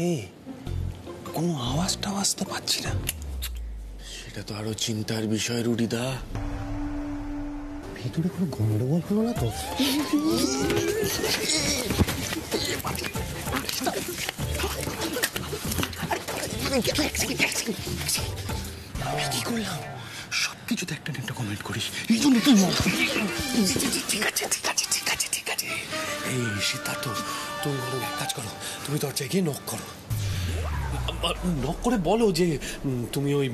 এই কোনো আওয়াজ টাওয়াজ তো পাচ্ছি না। সেটা তো আরো চিন্তার বিষয় রুডিদা। ভিতরে কোনো গন্ডগোল হলো না তো? কি করলাম? সবকিছুতে একটা একটা কমেন্ট করিস, এই জন্য তুই ঠিক আছে ঠিক আছে ঠিক আছে ঠিক আছে। এই সিদ্ধার্থ, তুমি বলো এক কাজ করো, তুমি দরজায় গিয়ে নক করো। নক করে বলো যে তুমি ওই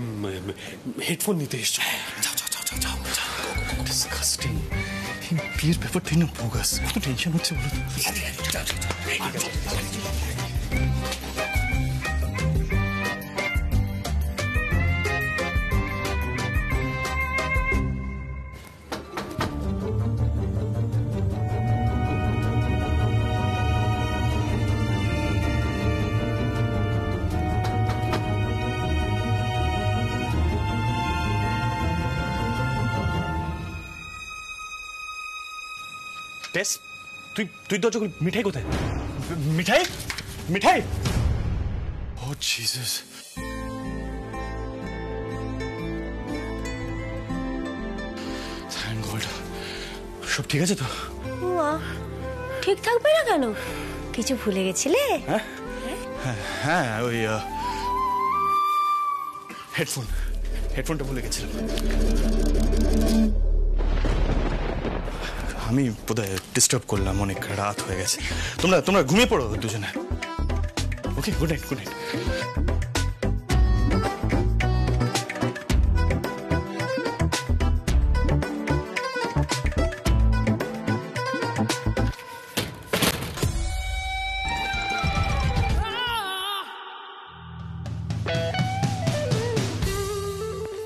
হেডফোন নিতে এসছো। যাও যাও যাও যাও যাও। ডিসকাস্টিং। বিয়ের ব্যাপারটাই না বোগাস, কত টেনশন হচ্ছে বলো তো। টেস, তুই তুই দরজা খুল। মিঠাই কোথায়? মিঠাই মিঠাই। ও জিসাস। Thank god. সব ঠিক আছে তো? ঠিক থাকবে না কেন? কিছু ভুলে গেছিলে? হ্যাঁ ওই হেডফোনটা ভুলে গেছিলাম। আমি বোধহয় ডিস্টার্ব করলাম, অনেক রাত হয়ে গেছে। তোমরা ঘুমিয়ে পড়ো দুজনে। ওকে, গুড নাইট গুড নাইট।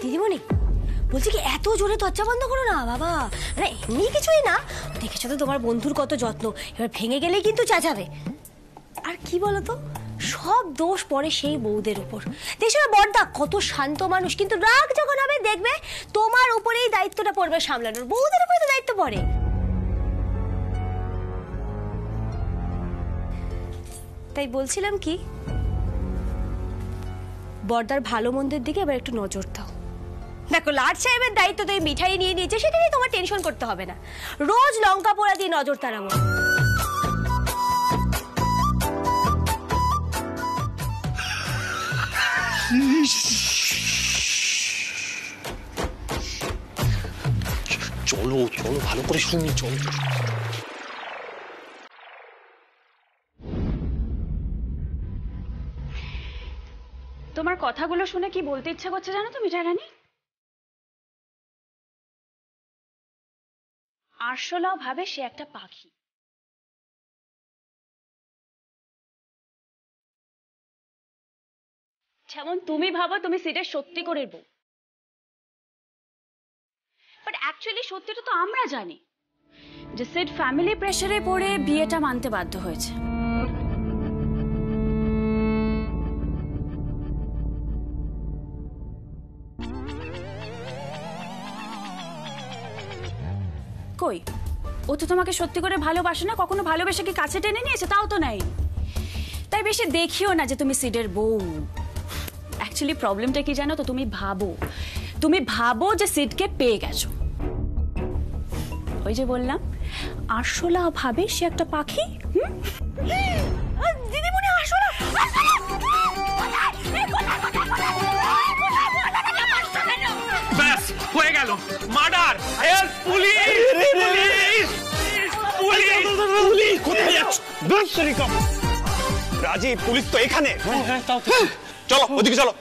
দিদিমণি বলছি কি, এত জোরে দরজা বন্ধ করো না বাবা। মানে এমনি কিছুই না, দেখেছো তো তোমার বন্ধুর কত যত্ন, এবার ভেঙে গেলেই কিন্তু চেঁচাবে। আর কি বলতো, সব দোষ পড়ে সেই বউদের উপর। দেখছো না বড়দা কত শান্ত মানুষ, কিন্তু রাগ যখন হবে দেখবে তোমার উপরেই দায়িত্বটা পড়বে সামলানোর, বউদের উপরে তো দায়িত্ব পড়ে। তাই বলছিলাম কি, বড়দার ভালো মন্দের দিকে এবার একটু নজর দাও। দেখো লাট সাহেবের দায়িত্ব তো এই মিঠাই নিয়ে নিয়েছে, সেটা নিয়ে তোমার টেনশন করতে হবে না। রোজ লঙ্কা পোড়া দিয়ে নজর তাড়াবো। চলো চলো, ভালো করে শুনি, চলো। তোমার কথাগুলো শুনে কি বলতে ইচ্ছা করছে জানো তো মিঠাই রানী? আরশোলাও ভাবে সে একটা পাখি। যেমন তুমি ভাবো তুমি সিটের সত্যি করে বউ, বাট অ্যাকচুয়ালি সত্যিটা তো আমরা জানি যে সিট ফ্যামিলি প্রেসারে পড়ে বিয়েটা মানতে বাধ্য হয়েছে। কই, ও তো তোমাকে সত্যি করে ভালোবাসে না, কখনো ভালোবেসে কি কাছে টেনে নিয়েছে? তাও তো নাই। তাই বেশি দেখিও না যে তুমি সিডের বউ। অ্যাকচুয়ালি প্রবলেমটা কি জানো তো, তুমি ভাবো যে সিডকে পেয়ে গেছো। ওই যে বললাম, আরশোলা ভাবে সে একটা পাখি। দিদিমণি, আরশোলা ব্যাস হয়ে গেল, murder. Police police police police! কোথায় যাচ্ছ? রাজি, পুলিশ তো এখানে। চলো ওদিকে চলো।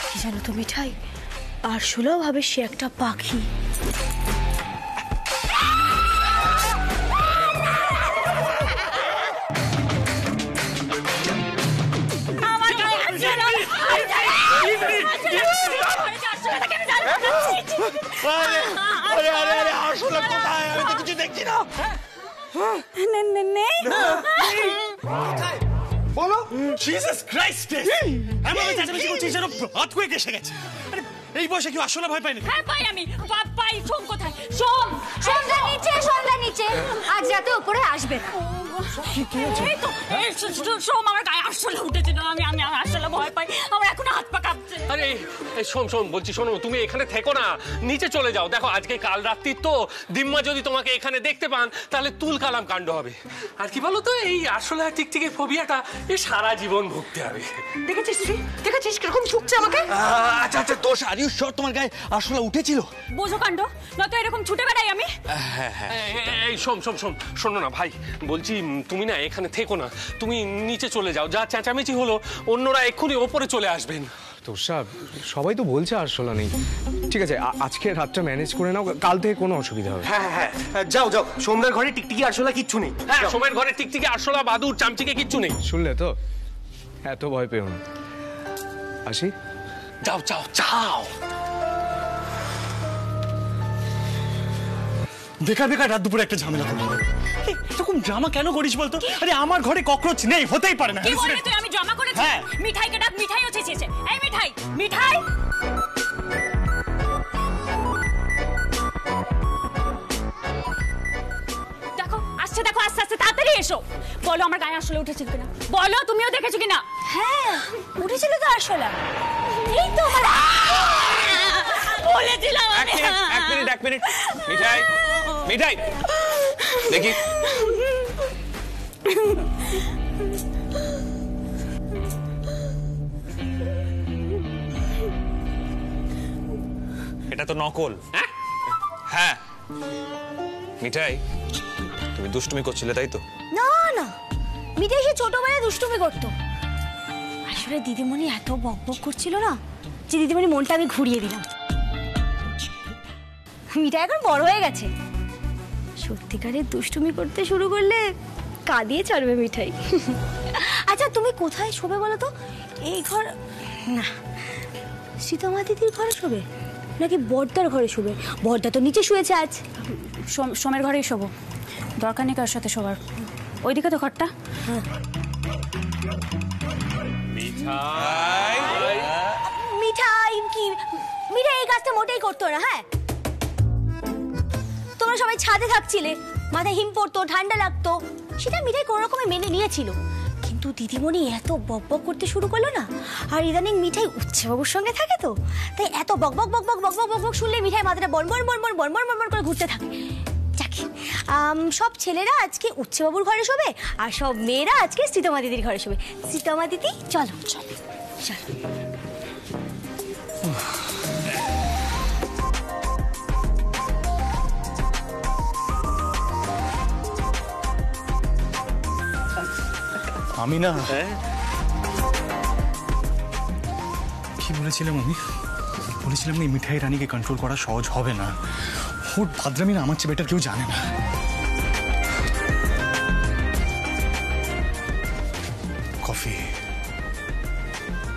কি জানো তো মিঠাই, আরশোলাও ভাবে সে একটা পাখি। আরশোলা কোথায়? আমি তো কিছু দেখছি না। বলো। জিসাস ক্রাইস্ট, এমন চেঁচামেচি করছিস যেন আর্থকুয়েক এসে গেছে। আরে এই বয়সে কি আসলে ভয় পাই না? হ্যাঁ পাই আমি, পাই। সোম কোথায়? সোম সন্ধ্যা নিচে আজ রাতে উপরে আসবে না। এই তো, সোম আমার গায়ে আসলে উঠেছিল, আমি আসলে ভয় পাই, আমার এখন হাত পা কাঁপছে। আরে শোন বলছি, শোনো, তুমি এখানে থেকো না, নিচে চলে যাও। দেখো আজকে কাল রাত্রি তো দিম্মা যদি তোমাকে এখানে দেখতে পান তাহলে তুল কালাম কাণ্ড হবে। আর কি বলো তো, এই আসলে টিকটিকের ফোবিয়াটা এই সারা জীবন ভুগতে হবে। দেখেছিস কিরকম ঝুঁকছে আমাকে? আচ্ছা দোষ, আর ইউ শিওর তোমার গায়ে আসলে উঠেছিল? বোঝো কাণ্ড, নয়তো এরকম ছুটে বেড়াই আমি। এই শোনো না ভাই, বলছি তুমি না এখানে থেকো না, তুমি নিচে চলে যাও। যা চেঁচামেচি হলো অন্যরা এক্ষুনি ওপরে চলে আসবেন। তোষা, সবাই তো বলছে আরশোলা নেই। ঠিক আছে, আজকে রাতটা ম্যানেজ করে নাও, কাল থেকে কোনো অসুবিধা হবে। হ্যাঁ, যাও সোমনার ঘরে টিকটিকি আরশোলা কিচ্ছু নেই। হ্যাঁ, সোমের ঘরে টিকটিকি আরশোলা বাদুর চামচিকে কিচ্ছু নেই। শুনলে তো, এত ভয় পেও না। আসি? যাও। বেকার রাত দুপুরে একটা ঝামেলা করলি। এরকম ড্রামা কেন করিস বলতো? আরে আমার ঘরে ককরোচ নেই, হতেই পারে না। কি বললি তুই? আমি জমা করেছি। হ্যাঁ। মিঠাইকে ডাক, মিঠাইও চেঁচিয়েছে। এই মিঠাই। দেখো আস্তে তাড়াতাড়ি এসো। বলো আমার গায়ে আসলে উঠেছিল কিনা, বলো তুমিও দেখেছো কিনা। হ্যাঁ উঠেছিল তো আসলে। এই তো বলেছিলাম আমি। এক মিনিট মিঠাই দেখি। এটা তো নকল। হ্যাঁ মিঠাই, তুমি দুষ্টুমি করছিলে তাই তো? না মিঠাই সে ছোটবেলায় দুষ্টুমি করতো। আসলে দিদিমণি এত বকবক করছিল না যে দিদিমণি মনটা আমি ঘুরিয়ে দিলাম। মিঠাই এখন বড় হয়ে গেছে, সত্যিকারের দুষ্টুমি করতে শুরু করলে কাঁদিয়ে ছাড়বে মিঠাই। আচ্ছা তুমি কোথায় শোবে বলো তো? এই ঘর না, সীতামা দিদির ঘরে শোবে নাকি বড়দার ঘরে শোবে? বড়দা তো নিচে শুয়েছে আজ। সোমের ঘরেই শোবো, দরকার নেই কার সাথে শোবার। ওইদিকে তো ঘরটা। মিঠাই এই কাজটা মোটেই করতো না। হ্যাঁ তোমরা সবাই ছাদে থাকছিলে, মাথায় হিম পড়তো, ঠান্ডা লাগতো, সেটা মিঠাই কোনো রকমে মেনে নিয়েছিল। কিন্তু দিদিমণি এত বকবক করতে শুরু করলো না, আর ইদানিং মিঠাই উচ্ছেবাবুর সঙ্গে থাকে তো, তাই এত বকবক শুনলে মিঠাই মাথাটা বনবন করে ঘুরতে থাকে। যাকে সব ছেলেরা আজকে উচ্ছেবাবুর ঘরে শোবে, আর সব মেয়েরা আজকে সীতামা দিদির ঘরে শোবে। সীতামা দিদি চলো। আমি না কি বলেছিলাম? বলেছিলাম এই মিঠাই রানীকে কন্ট্রোল করা সহজ হবে না। ওর ভাদ্রামি না আমার চেয়ে বেটার কেউ জানে না। Coffee,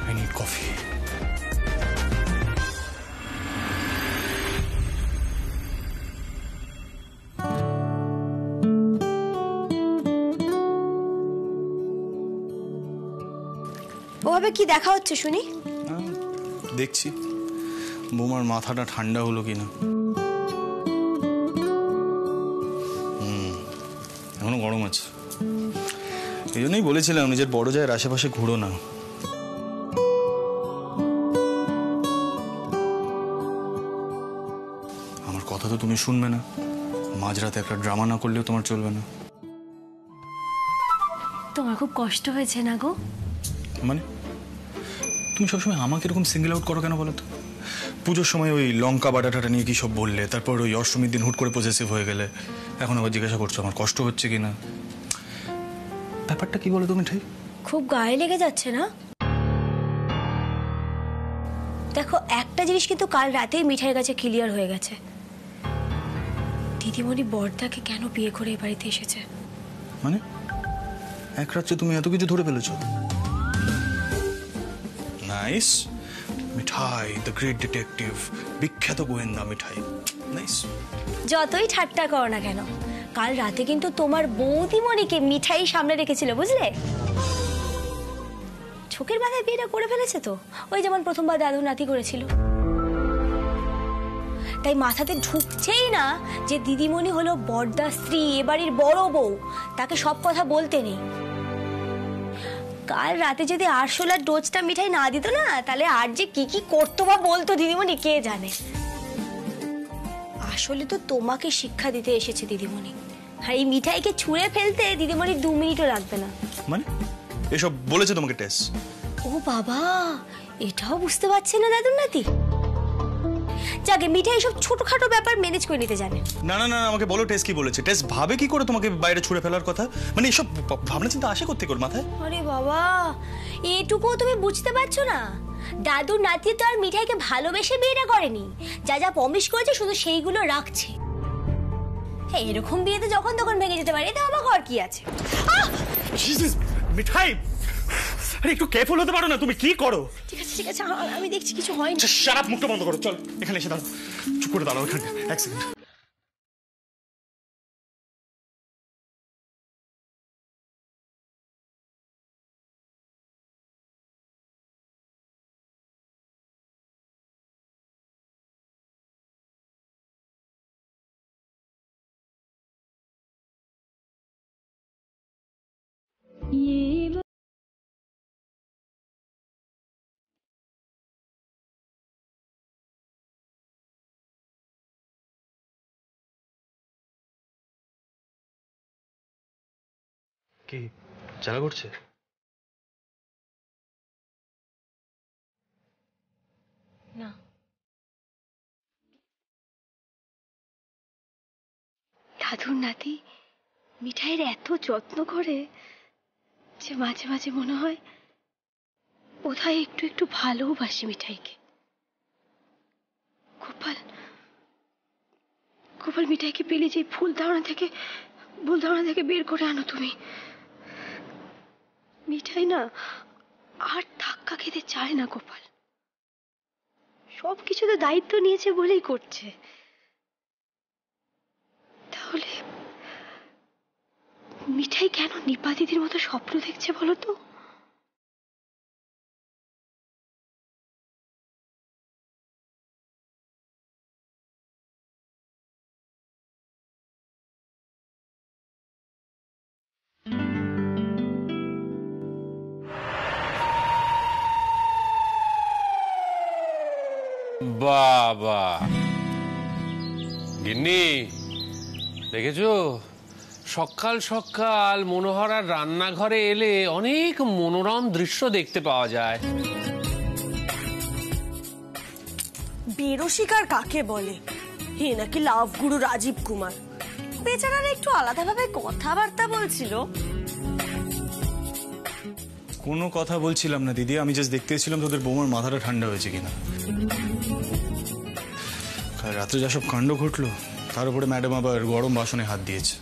I need coffee. ওভাবে কি দেখা হচ্ছে শুনি? দেখছি বৌমার মাথাটা ঠান্ডা হলো কিনা। এখনো গরম আছে। এই জন্যই বলেছিলাম নিজের বড় জায়ের আশেপাশে ঘুরো না। আমার কথা তো তুমি শুনবে না। মাঝরাতে একটা ড্রামা না করলেও তোমার চলবে না। তোমার খুব কষ্ট হয়েছে না গো? মানে তুমি সবসময় আমাকে এরকম সিঙ্গেল আউট করো কেন বলো তো? পুজোর সময় ওই লঙ্কা বাটাটা নিয়ে কি সব বললে, তারপর ওই অষ্টমীর দিন হুট করে পজেসিভ হয়ে গেলে, এখন আবার জিজ্ঞাসা করছো আমার কষ্ট হচ্ছে কিনা। ব্যাপারটা কি বলো তুমি? ঠিক খুব গায়ে লেগে যাচ্ছে না? দেখো একটা জিনিস কিন্তু কাল রাতেই মিঠাইয়ের কাছে ক্লিয়ার হয়ে গেছে, দিদিমণি বড়দাকে কেন বিয়ে করে এই বাড়িতে এসেছে। মানে এক রাত্রে তুমি এত কিছু ধরে ফেলেছো? Nice. Mithai the great detective, বিখ্যাত গোয়েন্দা মিঠাই। নাইস। যতই ঠাট্টা করো না কেন, কাল রাতে কিন্তু তোমার বৌদিমণিকে মিঠাই সামনে রেখেছিল বুঝলে? শোকের মাথায় বিয়েটা করে ফেলেছে তো, ওই যেমন প্রথমবার দাদু নাতি করেছিল। তাই মাথাতে ঢুকছেই না যে দিদিমণি হলো বড়দা স্ত্রী, এ বাড়ির বড় বউ, তাকে সব কথা বলতে নেই। কাল রাতে যদি আরশোলার ডোজটা মিঠাই না দিত না, তাহলে আর যে কি কি করতো বা বলতো দিদিমণি কে জানে। আসলে তো তোমাকে শিক্ষা দিতে এসেছে দিদিমণি, আর এই মিঠাইকে ছুঁড়ে ফেলতে দিদিমণি 2 মিনিটও লাগবে না। মানে এসব বলেছে তোমাকে টেস? ও বাবা, এটাও বুঝতে পারছে না দাদুর নাতি। যাকে মিঠাই সব ছোটখাটো ব্যাপার ম্যানেজ করে নিতে জানে। না না না, আমাকে বলো টেস কি বলেছে। টেস ভাবে কি করে তোমাকে বাইরে ছুড়ে ফেলার কথা? মানে এসব ভাবনা চিন্তা আসে করতে করে মাথায়? আরে বাবা, এটুকুও তুমি বুঝতে পারছো না? দাদুর নাতি তো আর মিঠাইকে ভালোবেসে বিয়েটা করেনি, যা যা প্রমিস করেছে শুধু সেইগুলো রাখছে। হ্যাঁ, এরকম বিয়েতে যখন তখন ভেঙে যেতে পারে, এতে অবাক হওয়ার কি আছে? মিঠাই, আরে একটু কেয়ারফুল হতে পারো না? তুমি কি করো? ঠিক আছে ঠিক আছে, আমি দেখছি কিছু হয়নি। শাট আপ, মুখটা বন্ধ করো। চল এখানে এসে দাঁড়াও, চুপ করে দাঁড়াও এখানে 1 সেকেন্ড। কি জ্বালা করছে? না, দাদুর নাতি মিঠাইয়ের এত যত্ন করে যে মাঝে মাঝে মনে হয় বোধহয় একটু একটু ভালোবাসি মিঠাইকে। গোপাল, গোপাল, মিঠাইকে পেলে যে ভুল ধারণা থেকে বের করে আনো তুমি। মিঠাই না আর ধাক্কা খেতে চায় না গোপাল, সবকিছু তো দায়িত্ব নিয়েছে বলেই করছে। তাহলে মিঠাই কেন নিপা দিদির মতো স্বপ্ন দেখছে বলো তো? বাবা, গিন্নি দেখেছো, সকাল সকাল মনোহরার রান্নাঘরে এলে অনেক মনোরম দৃশ্য দেখতে পাওয়া যায়। বেরসিকার কাকে বলে? হে নাকি লাভ গুরু রাজীব কুমার, বেচারারা একটু আলাদাভাবে কথাবার্তা বলছিল। কোনো কথা বলছিলাম না দিদি, আমি জাস্ট দেখতে এসেছিলাম তোদের বৌমার মাথাটা ঠান্ডা হয়েছে কিনা। কাল রাত্রে যা সব কাণ্ড ঘটলো, তার উপরে ম্যাডাম আবার গরম বাসনে হাত দিয়েছে।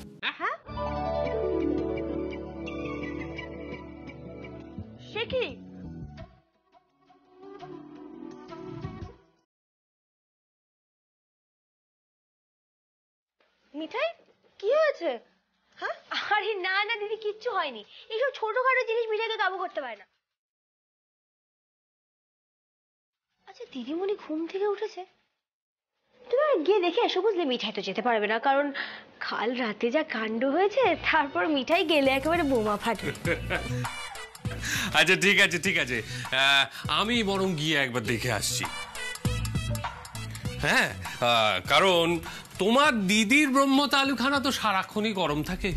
সে কি? মিঠাই, কি হয়েছে? হ্যাঁ, আরে না না দিদি, কিচ্ছু হয়নি। এইসব ছোটখাটো জিনিস মিঠাই তো কাবু করতে পারে না। আচ্ছা, দিদিমণি ঘুম থেকে উঠেছে? তুমি গিয়ে দেখে এসো, বুঝলে? মিঠাই তো যেতে পারবে না, কারণ কাল রাতে যা কাণ্ড হয়েছে, তারপর মিঠাই গেলে একেবারে বোমা ফাটবে। আচ্ছা ঠিক আছে ঠিক আছে, আমি বরং গিয়ে একবার দেখে আসছি। হ্যাঁ, কারণ তোমার দিদির ব্রহ্মতালুখানা তো সারাক্ষণই গরম থাকে।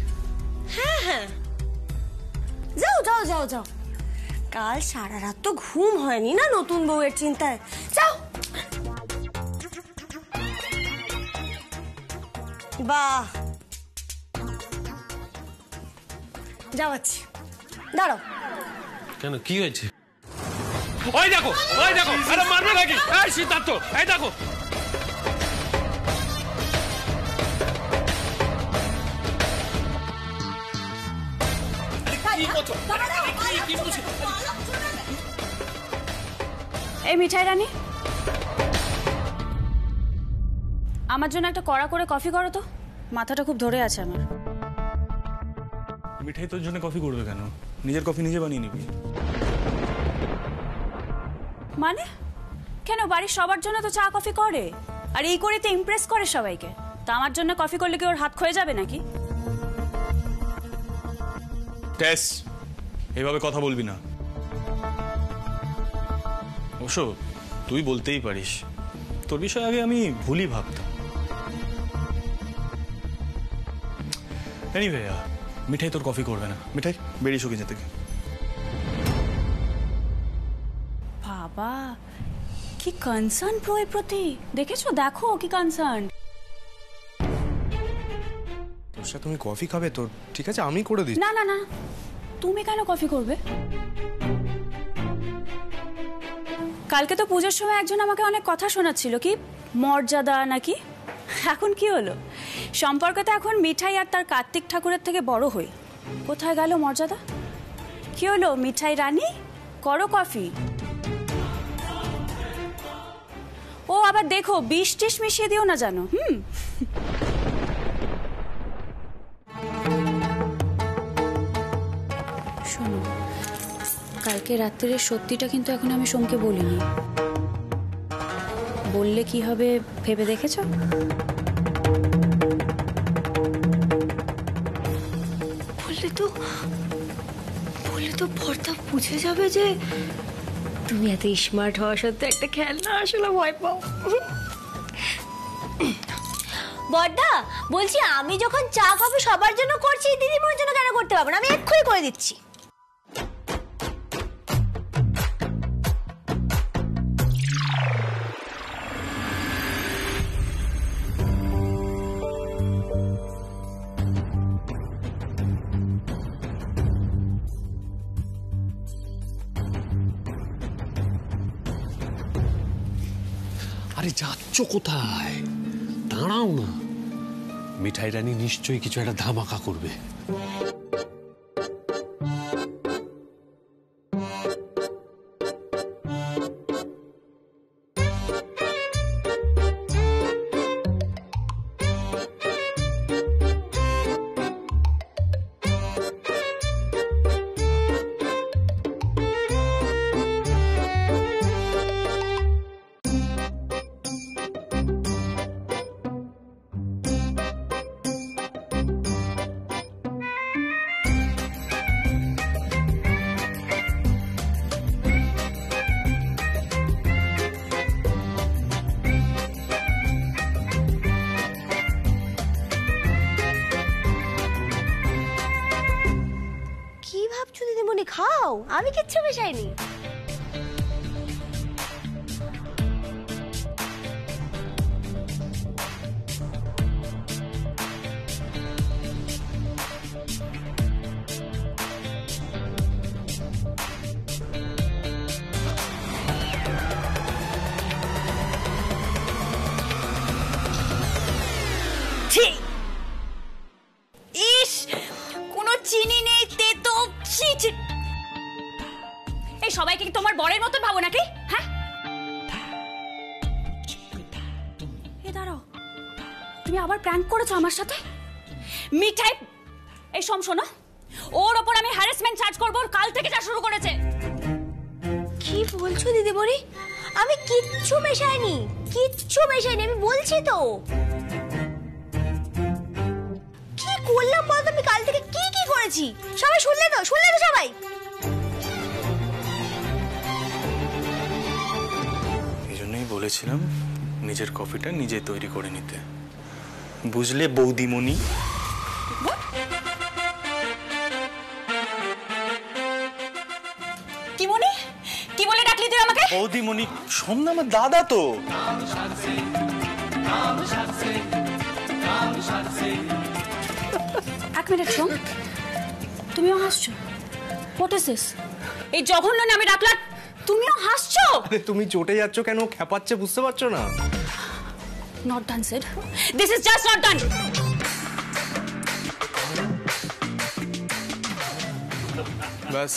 হ্যাঁ হ্যাঁ, যাও যাও যাও যাও। কাল সারা রাত তো ঘুম হয়নি না নতুন বউয়ের চিন্তায়। যাও। বাহ, যাওয়াচ্ছি, দাঁড়াও। কেন, কি হয়েছে? ওই দেখো, ওই দেখো, আরে মারবে নাকি? এই সিদ্ধার্থ, এই দেখো। এই মিঠাই রানী, আমার জন্য একটা কড়া করে কফি করো তো, মাথাটা খুব ধরে আছে আমার। মিঠাই তোর জন্য কফি করবে কেন? নিজের কফি নিজে বানিয়ে নিবি। মানে কেন, বাড়ির সবার জন্য তো চা কফি করে, আর এই করে তো ইমপ্রেস করে সবাইকে। তা আমার জন্য কফি করলে কি ওর হাত ক্ষয়ে যাবে নাকি? টেস, এভাবে কথা বলবি না। অবশ্য তুই বলতেই পারিস, তোর বিষয়ে আগে আমি ভুলই ভাবতাম। এনিওয়ে, মিঠাই তোর কফি করবে না। মিঠাই, বেরিয়ে শুকিয়ে থেকে। বাবা কি কনসার্ন প্রোয়ের প্রতি, দেখেছো? দেখো কি কনসার্ন। তোর সাথে তুমি কফি খাবে তো ঠিক আছে, আমি করে দিচ্ছি। না না না, তুমি কেন কফি করবে? কালকে তো পুজোর সময় একজন আমাকে অনেক কথা শোনাচ্ছিল, কি মর্যাদা নাকি। এখন কি হলো? সম্পর্কটা এখন মিঠাই আর তার কার্তিক ঠাকুরের থেকে বড় হই। কোথায় গেল মর্যাদা? কি হলো মিঠাই রানী, করো কফি। ও আবার দেখো, বিষ টিস মিশিয়ে দিও না জানো। শোনো, কালকে রাত্রির সত্যিটা কিন্তু এখন আমি সোমকে বলিনি। বললে কি হবে ভেবে দেখেছো? বললে তো ভর্তা বুঝে যাবে যে তুমি এত স্মার্ট হওয়া সত্ত্বেও একটা খেলনা আসলে ভয় পাও। বড়দা বলছি, আমি যখন চা কফি সবার জন্য করছি, দিদিমণির জন্য কেন করতে পারবো না? আমি এক্ষুনি করে দিচ্ছি। আরে যাচ্ছ কোথায়? দাঁড়াও না, মিঠাই রানী নিশ্চয়ই কিছু একটা ধামাকা করবে। খাও, আমি কিচ্ছু মেশাইনি। ইস, কোনো চিনি নেই, তেতো। এই সবাইকে কি তোমার বরের মতন ভাবো নাকি? হ্যাঁ, এ দাঁড়াও, তুমি আবার প্র্যাঙ্ক করেছো আমার সাথে। মিঠাই, এই শোনো, ওর ওপর আমি হ্যারাসমেন্ট চার্জ করবো। কাল থেকে যা শুরু করেছে। কি বলছো দিদিমণি? আমি কিচ্ছু মেশাইনি, কিচ্ছু মেশাইনি, আমি বলছি তো। কি করলাম বলতো? আমি কাল থেকে কি কি করেছি সবাই শুনলে তো সবাই। এই জন্যই বলেছিলাম নিজের কফিটা নিজে তৈরি করে নিতে, বুঝলে বৌদিমণি? কি মনি, কি বলে ডাকলি তুই আমাকে? বৌদিমণি। শোন না, আমার দাদা তো। এক মিনিট শোন, তুমিও হাসছো? What is this? এই জঘন্য নামে ডাকলা, তুমিও হাসছো? আরে তুমি চটে যাচ্ছ কেন? খেপাচ্ছে, বুঝতে পারছো না? Not done, Sid. This is just not done. ব্যাস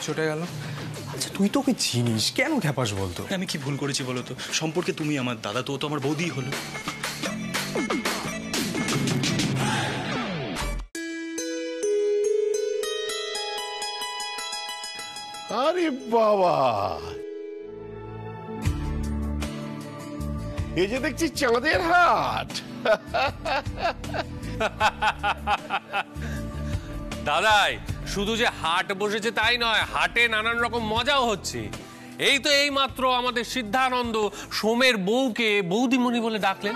চটে গেল। আচ্ছা তুই তো ওকে চিনিস, কেন খেপাস বলতো? আমি কি ভুল করেছি বলো তো? সম্পর্কে তুমি আমার দাদা, তো আমার বৌদি হলো। আরে বাবা, এই যে দেখছি চাঁদের হাট। দাদাই শুধু যে হাট বসেছে তাই নয়, হাটে নানান রকম মজাও হচ্ছে। এই তো এই মাত্র আমাদের সিদ্ধানন্দ সোমের বউকে বৌদিমণি বলে ডাকলেন।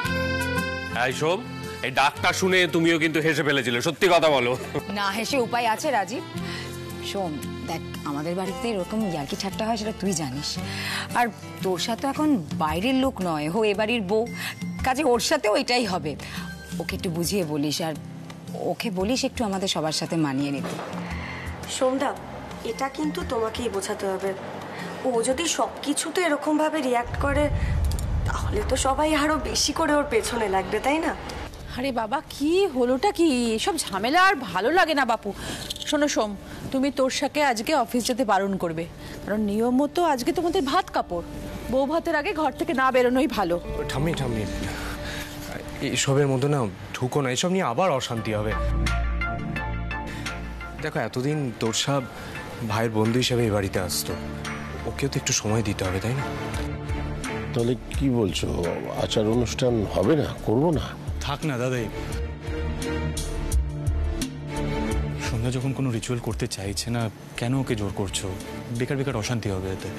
এই সোম, এই ডাকটা শুনে তুমিও কিন্তু হেসে ফেলেছিলে, সত্যি কথা বলো। না হেসে উপায় আছে রাজীব। শোন দেখ, আমাদের বাড়িতে এরকম ইয়ার্কি ঠাট্টা হয় সেটা তুই জানিস। আর তোর সাথে এখন বাইরের লোক নয়, হো এ বাড়ির বউ, কাজে ওর সাথেও এটাই হবে। ওকে একটু বুঝিয়ে বলিস, আর ওকে বলিস একটু আমাদের সবার সাথে মানিয়ে নিতে। সোমদা, এটা কিন্তু তোমাকেই বোঝাতে হবে। ও যদি সব কিছুতে এরকম ভাবে রিয়াক্ট করে তাহলে তো সবাই আরো বেশি করে ওর পেছনে লাগবে, তাই না? আরে বাবা, কি হলোটা কি? এসব ঝামেলা আর ভালো লাগে না বাপু। শোনো সোম, তুমি তোর সাথে আজকে অফিস যেতে বারণ করবে, কারণ নিয়ম মতো আজকে তোমাদের ভাত কাপড়। বউ ভাতের আগে ঘর থেকে না বেরোনোই ভালো। ঠাম্মি ঠাম্মি, এসবের মধ্যে না ঢুকো না, এসব নিয়ে আবার অশান্তি হবে। দেখো, এতদিন তোরসা ভাইয়ের বন্ধু হিসেবে এই বাড়িতে আসতো, ওকেও তো একটু সময় দিতে হবে, তাই না? তাহলে কি বলছো, আচার অনুষ্ঠান হবে না, করবো না? থাক না দাদাই, সন্ধ্যা যখন কোনো রিচুয়াল করতে চাইছে না, কেন ওকে জোর করছো? বেকার বেকার অশান্তি হবে এতে।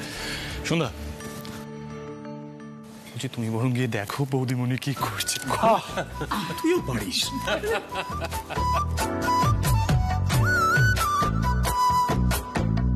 সন্ধ্যা বলছি, তুমি বরং গিয়ে দেখো বৌদিমণি কি করছে। তুইও পারিস।